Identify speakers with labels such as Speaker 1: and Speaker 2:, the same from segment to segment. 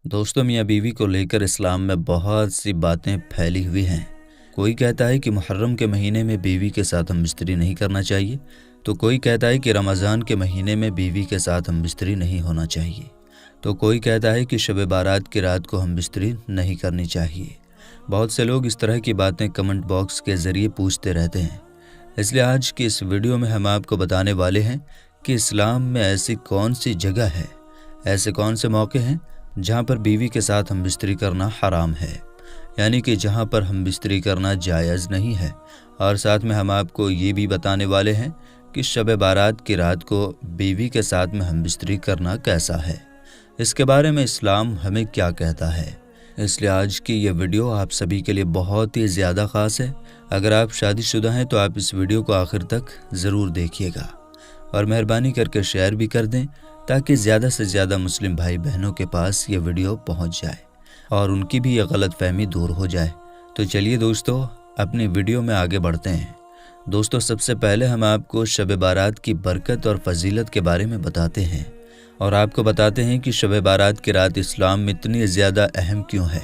Speaker 1: दोस्तों, मियाँ बीवी को लेकर इस्लाम में बहुत सी बातें फैली हुई हैं। कोई कहता है कि मुहर्रम के महीने में बीवी के साथ हम बिस्तरी नहीं करना चाहिए, तो कोई कहता है कि रमज़ान के महीने में बीवी के साथ हम बिस्तरी नहीं होना चाहिए, तो कोई कहता है कि शब बारात की रात को हम बिस्तरी नहीं करनी चाहिए। बहुत से लोग इस तरह की बातें कमेंट बॉक्स के ज़रिए पूछते रहते हैं। इसलिए आज की इस वीडियो में हम आपको बताने वाले हैं कि इस्लाम में ऐसी कौन सी जगह है, ऐसे कौन से मौके हैं जहाँ पर बीवी के साथ हम बिस्तरी करना हराम है, यानी कि जहाँ पर हम बिस्तरी करना जायज़ नहीं है। और साथ में हम आपको ये भी बताने वाले हैं कि शब बारात की रात को बीवी के साथ में हम बिस्तरी करना कैसा है, इसके बारे में इस्लाम हमें क्या कहता है। इसलिए आज की ये वीडियो आप सभी के लिए बहुत ही ज़्यादा ख़ास है। अगर आप शादीशुदा हैं तो आप इस वीडियो को आखिर तक ज़रूर देखिएगा और मेहरबानी करके शेयर भी कर दें, ताकि ज़्यादा से ज़्यादा मुस्लिम भाई बहनों के पास ये वीडियो पहुंच जाए और उनकी भी ये गलतफहमी दूर हो जाए। तो चलिए दोस्तों, अपनी वीडियो में आगे बढ़ते हैं। दोस्तों, सबसे पहले हम आपको शब बारात की बरकत और फजीलत के बारे में बताते हैं और आपको बताते हैं कि शब बारात की रात इस्लाम में इतनी ज़्यादा अहम क्यों है,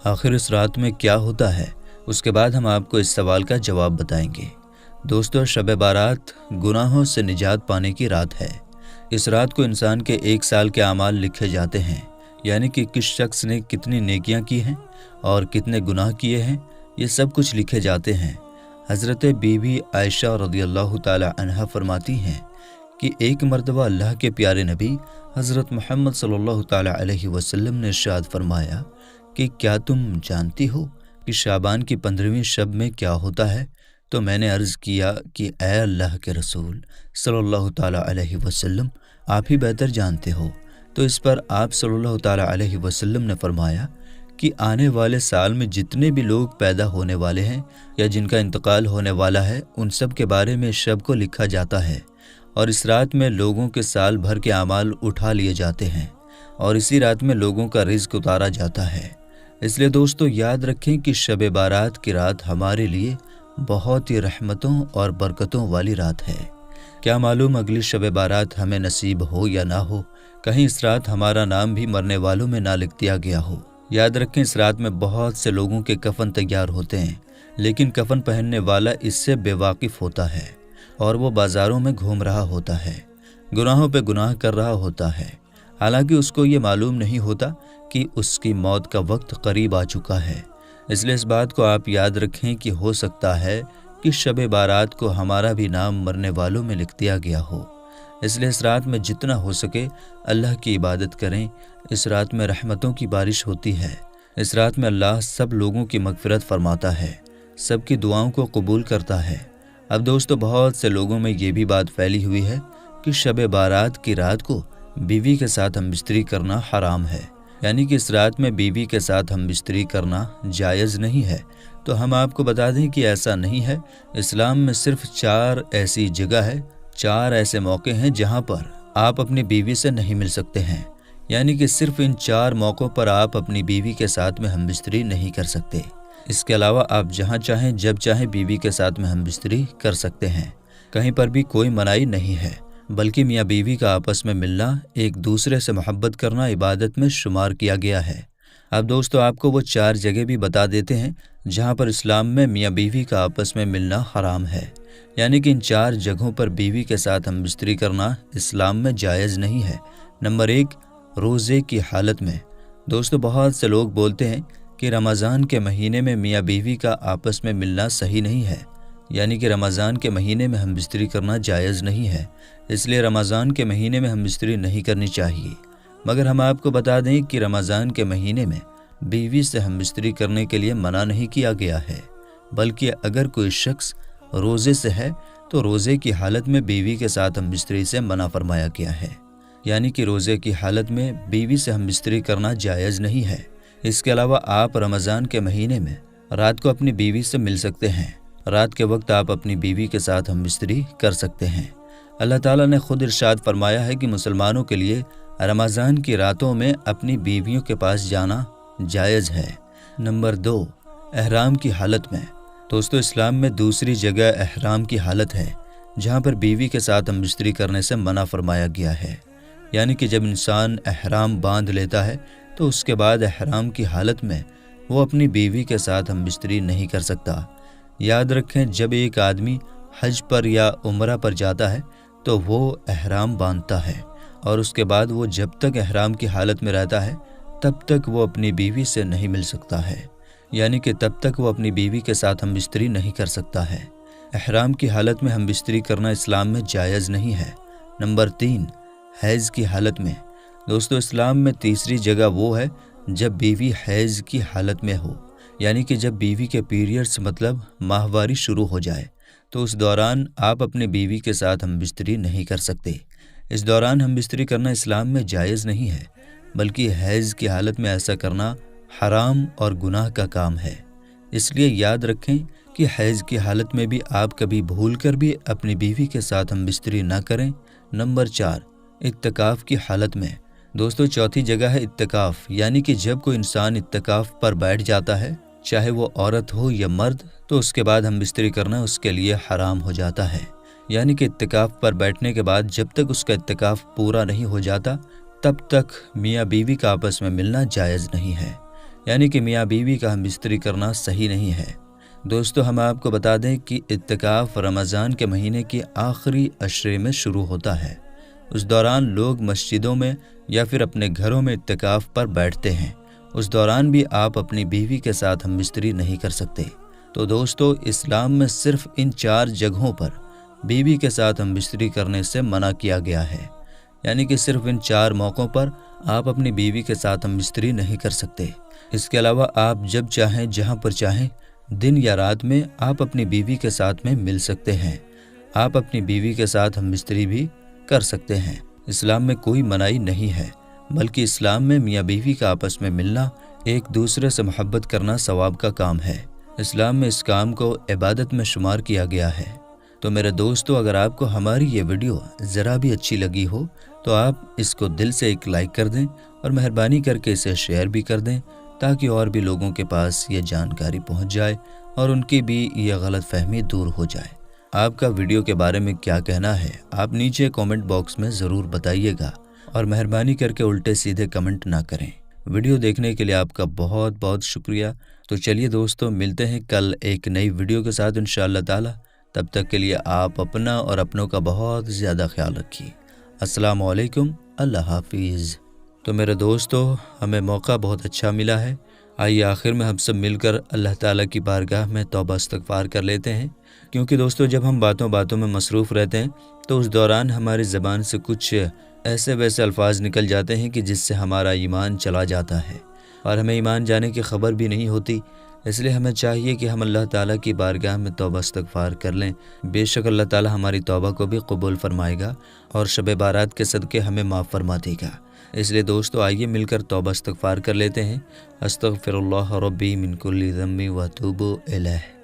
Speaker 1: आखिर इस रात में क्या होता है। उसके बाद हम आपको इस सवाल का जवाब बताएंगे। दोस्तों, शब बारात गुनाहों से निजात पाने की रात है। इस रात को इंसान के 1 साल के अमाल लिखे जाते हैं, यानी कि किस शख्स ने कितनी नेकियां की हैं और कितने गुनाह किए हैं, ये सब कुछ लिखे जाते हैं। हज़रत बीबी आयशा रज़ियल्लाहु ताला अन्हा फरमाती हैं कि एक मरतबा अल्लाह के प्यारे नबी हज़रत मोहम्मद सल्लल्लाहु ताला अलैहि वसल्लम ने इरशाद फरमाया कि क्या तुम जानती हो कि शाबान की 15वीं शब में क्या होता है। तो मैंने अर्ज़ किया कि ए अल्लाह के रसूल सल्लल्लाहु ताला अलैहि वसल्लम, आप ही बेहतर जानते हो। तो इस पर आप सल्लल्लाहु ताला अलैहि वसल्लम ने फरमाया कि आने वाले साल में जितने भी लोग पैदा होने वाले हैं या जिनका इंतकाल होने वाला है, उन सब के बारे में शब को लिखा जाता है और इस रात में लोगों के साल भर के अमाल उठा लिए जाते हैं और इसी रात में लोगों का रिज़्क उतारा जाता है। इसलिए दोस्तों, याद रखें कि शब बारात की रात हमारे लिए बहुत ही रहमतों और बरकतों वाली रात है। क्या मालूम अगली शब बारात हमें नसीब हो या ना हो, कहीं इस रात हमारा नाम भी मरने वालों में ना लिख दिया गया हो। याद रखें, इस रात में बहुत से लोगों के कफन तैयार होते हैं, लेकिन कफन पहनने वाला इससे बेवाकिफ़ होता है और वो बाज़ारों में घूम रहा होता है, गुनाहों पे गुनाह कर रहा होता है। हालांकि उसको ये मालूम नहीं होता कि उसकी मौत का वक्त करीब आ चुका है। इसलिए इस बात को आप याद रखें कि हो सकता है कि शब बारात को हमारा भी नाम मरने वालों में लिख दिया गया हो। इसलिए इस रात में जितना हो सके अल्लाह की इबादत करें। इस रात में रहमतों की बारिश होती है। इस रात में अल्लाह सब लोगों की मगफिरत फरमाता है, सबकी दुआओं को कबूल करता है। अब दोस्तों, बहुत से लोगों में ये भी बात फैली हुई है कि शब बारात की रात को बीवी के साथ हम बिस्तरी करना हराम है, यानी कि इस रात में बीवी के साथ हम बिस्तरी करना जायज़ नहीं है। तो हम आपको बता दें कि ऐसा नहीं है। इस्लाम में सिर्फ 4 ऐसी जगह है, 4 ऐसे मौके हैं जहां पर आप अपनी बीवी से नहीं मिल सकते हैं, यानी कि सिर्फ इन 4 मौक़ों पर आप अपनी बीवी के साथ में हम बिस्तरी नहीं कर सकते। इसके अलावा आप जहां चाहें जब चाहें बीवी के साथ में हम बिस्तरी कर सकते हैं। कहीं पर भी कोई मनाही नहीं है, बल्कि मियाँ बीवी का आपस में मिलना, एक दूसरे से मोहब्बत करना इबादत में शुमार किया गया है। अब दोस्तों, आपको वो 4 जगह भी बता देते हैं जहाँ पर इस्लाम में मियाँ बीवी का आपस में मिलना हराम है, यानी कि इन 4 जगहों पर बीवी के साथ हम बिस्तरी करना इस्लाम में जायज़ नहीं है। नंबर 1, रोज़े की हालत में। दोस्तों, बहुत से लोग बोलते हैं कि रमज़ान के महीने में मियाँ बीवी का आपस में मिलना सही नहीं है, यानी कि रमज़ान के महीने में हम बिस्तरी करना जायज़ नहीं है, इसलिए रमज़ान के महीने में हम बिस्तरी नहीं करनी चाहिए। मगर हम आपको बता दें कि रमज़ान के महीने में बीवी से हम बिस्तरी करने के लिए मना नहीं किया गया है, बल्कि अगर कोई शख्स रोज़े से है तो रोज़े की हालत में बीवी के साथ हम बिस्तरी से मना फरमाया गया है, यानी कि रोज़े की हालत में बीवी से हम बिस्तरी करना जायज़ नहीं है। इसके अलावा आप रमज़ान के महीने में रात को अपनी बीवी से मिल सकते हैं। रात के वक्त आप अपनी बीवी के साथ हम बिस्तरी कर सकते हैं। अल्लाह ताला ने खुद इरशाद फरमाया है कि मुसलमानों के लिए रमज़ान की रातों में अपनी बीवियों के पास जाना जायज़ है। नंबर 2, एहराम की हालत में। दोस्तों, इस्लाम में दूसरी जगह एहराम की हालत है जहाँ पर बीवी के साथ हम बिस्तरी करने से मना फरमाया गया है। यानी कि जब इंसान एहराम बांध लेता है تو اس کے بعد احرام کی حالت میں وہ اپنی بیوی کے ساتھ ہم بستری نہیں کر سکتا۔ یاد رکھیں، جب ایک آدمی حج پر یا عمرہ پر جاتا ہے تو وہ احرام باندھتا ہے، اور اس کے بعد وہ جب تک احرام کی حالت میں رہتا ہے تب تک وہ اپنی بیوی سے نہیں مل سکتا ہے، یعنی کہ تب تک وہ اپنی بیوی کے ساتھ ہم بستری نہیں کر سکتا ہے۔ احرام کی حالت میں ہم بستری کرنا اسلام میں جائز نہیں ہے۔ نمبر 3، حیض کی حالت میں۔ دوستو، اسلام میں تیسری جگہ وہ ہے جب بیوی حیض کی حالت میں ہو، یعنی کہ جب بیوی کے پیریڈز مطلب ماہواری شروع ہو جائے، تو اس دوران آپ اپنی بیوی کے ساتھ ہم بستری نہیں کر سکتے۔ اس دوران ہم بستری کرنا اسلام میں جائز نہیں ہے، بلکہ حیض کی حالت میں ایسا کرنا حرام اور گناہ کا کام ہے۔ اس لیے یاد رکھیں کہ حیض کی حالت میں بھی آپ کبھی بھول کر بھی اپنی بیوی کے ساتھ ہم بستری نہ کریں۔ نمبر 4، اعتکاف کی حالت میں۔ دوستو، چوتھی جگہ ہے اعتکاف، یعنی کہ جب کوئی انسان اعتکاف پر بیٹھ جاتا ہے، چاہے وہ عورت ہو یا مرد، تو اس کے بعد ہم بستری کرنا اس کے لیے حرام ہو جاتا ہے۔ یعنی کہ اعتکاف پر بیٹھنے کے بعد جب تک اس کا اعتکاف پورا نہیں ہو جاتا تب تک میاں بیوی کا آپس میں ملنا جائز نہیں ہے، یعنی کہ میاں بیوی کا ہم بستری کرنا صحیح نہیں ہے۔ دوستو، ہم آپ کو بتا دیں کہ اعتکاف رمضان کے مہینے کے آخری عشرے میں شروع ہوتا ہے۔ اس دوران لوگ مسجدوں میں یا پھر اپنے گھروں میں اعتکاف پر بیٹھتے ہیں۔ اس دوران بھی آپ اپنی بیوی کے ساتھ ہم بستری نہیں کر سکتے۔ تو دوستو، اسلام میں صرف ان 4 جگہوں پر بیوی کے ساتھ ہم بستری کرنے سے منع کیا گیا ہے، یعنی کہ صرف ان 4 موقعوں پر آپ اپنی بیوی کے ساتھ ہم بستری نہیں کر سکتے۔ اس کے علاوہ آپ جب چاہیں جہاں پر چاہیں دن یا رات میں آپ اپنی بیوی کے ساتھ میں مل سکتے ہیں۔ آپ اپنی بیوی کے ساتھ ہم بستری بھی کر سکتے ہیں۔ اسلام میں کوئی منائی نہیں ہے، بلکہ اسلام میں میاں بیوی کا آپس میں ملنا، ایک دوسرے سے محبت کرنا ثواب کا کام ہے۔ اسلام میں اس کام کو عبادت میں شمار کیا گیا ہے۔ تو میرے دوستو، اگر آپ کو ہماری یہ ویڈیو ذرا بھی اچھی لگی ہو تو آپ اس کو دل سے ایک لائک کر دیں، اور مہربانی کر کے اسے شیئر بھی کر دیں، تاکہ اور بھی لوگوں کے پاس یہ جانکاری پہنچ جائے اور ان کی بھی یہ غلط فہمی دور ہو جائے۔ آپ کا ویڈیو کے بارے میں کیا کہنا ہے، آپ نیچے کامنٹ باکس میں ضرور بتائیے گا، اور مہربانی کر کے الٹے سیدھے کمنٹ نہ کریں۔ ویڈیو دیکھنے کے لیے آپ کا بہت بہت شکریہ۔ تو چلیے دوستو، ملتے ہیں کل ایک نئی ویڈیو کے ساتھ انشاءاللہ تعالی۔ تب تک کے لیے آپ اپنا اور اپنوں کا بہت زیادہ خیال رکھیے۔ السلام علیکم، اللہ حافظ۔ تو میرے دوستو، ہمیں موقع بہت اچھا ملا ہے، آئیے آخر میں ہم سب مل کر اللہ تعالیٰ کی بارگاہ میں توبہ استغفار کر لیتے ہیں، کیونکہ دوستو جب ہم باتوں باتوں میں مصروف رہتے ہیں تو اس دوران ہماری زبان سے کچھ ایسے ویسے الفاظ نکل جاتے ہیں کہ جس سے ہمارا ایمان چلا جاتا ہے، اور ہمیں ایمان جانے کی خبر بھی نہیں ہوتی۔ اس لیے ہمیں چاہیے کہ ہم اللہ تعالیٰ کی بارگاہ میں توبہ استغفار کر لیں۔ بے شک اللہ تعالیٰ ہماری توبہ کو بھی قبول فرمائے گا، اور شب بارات کے صدقے ہمیں معاف فرما دے گا۔ اس لیے دوستو، آئیے مل کر توبہ استغفار کر لیتے ہیں۔ استغفر اللہ ربی من کل ذنب و اتوب الیہ۔